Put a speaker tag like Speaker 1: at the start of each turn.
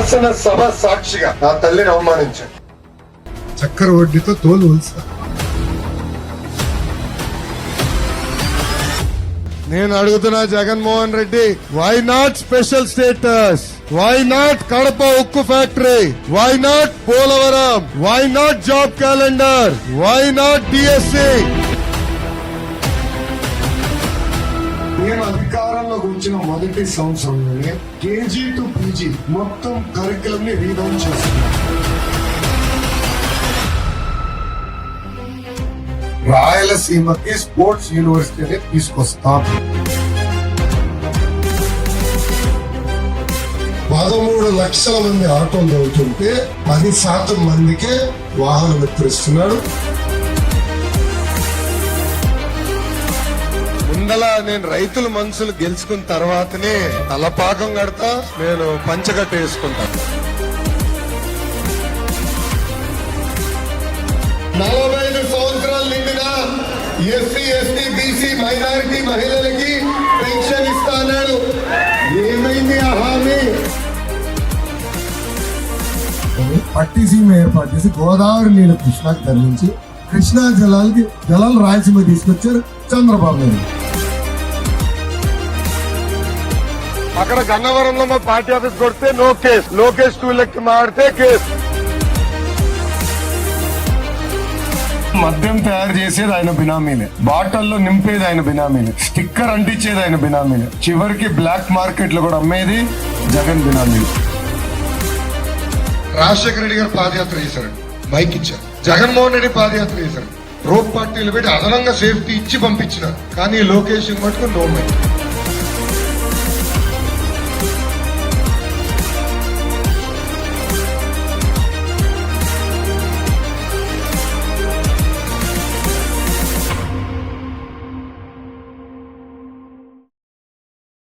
Speaker 1: శాసనసభ సాక్షిగా నా తల్లిని అవమానించాను.
Speaker 2: చక్కెర వడ్డీతో తోలు ఉల్సా. నేను అడుగుతున్నా Jaganmohan Reddy, why not special status? Why not Kadapa ఉక్కు factory? Why not Polavaram? Why not job calendar? Why not DSC?
Speaker 1: నేను అధికారంలోకి వచ్చిన మొదటి సంవత్సరంలోనే కేజీ టు పీజీ మొత్తం కరికులం ని రీడౌన్ చేస్తున్నాను. రాయలసీమకి స్పోర్ట్స్ యూనివర్సిటీని తీసుకొస్తాం. 13 లక్షల మంది ఆటోలు అవుతుంటే 10% మందికే వాహనం విక్రయిస్తున్నాడు.
Speaker 2: ముందలా నేను రైతుల మనసులు గెలుచుకున్న తర్వాతనే తలపాకం కడతా, నేను పంచగట్ట వేసుకుంటాను.
Speaker 1: 45 సంవత్సరాలు నిండిన ఎస్సీ, ఎస్టీ, బీసీ, మైనారిటీ మహిళలకి పెన్షన్ ఇస్తాడు. ఏమైంది ఆ హామీ?
Speaker 3: పట్టిసీమ ఏర్పాటు చేసి గోదావరి నీళ్లు కృష్ణాకి తరలించి కృష్ణా జలాలు రాయలసీమ తీసుకొచ్చారు చంద్రబాబు నాయుడు.
Speaker 2: అక్కడ గన్నవరంలో మా పార్టీ ఆఫీస్ కొడితే నో కేసు, లోకేష్ టూలెక్కి మాడితే కేసు.
Speaker 1: మద్యం తయారు చేసేది ఆయన బినామీలే, బాటల్లో నింపేది ఆయన బినామీలే, స్టిక్కర్ అంటించేది ఆయన బినామీలే, చివరికి బ్లాక్ మార్కెట్ లో కూడా అమ్మేది జగన్ బినామీలే.
Speaker 2: రాజశేఖర రెడ్డి గారు పాదయాత్ర చేశారు, మైక్ ఇచ్చారు. జగన్మోహన్ రెడ్డి పాదయాత్ర చేశారు, రోప్ పార్టీలు పెట్టి అదనంగా సేఫ్టీ ఇచ్చి పంపించినారు. కానీ లోకేష్ మటుకు నో మైక్.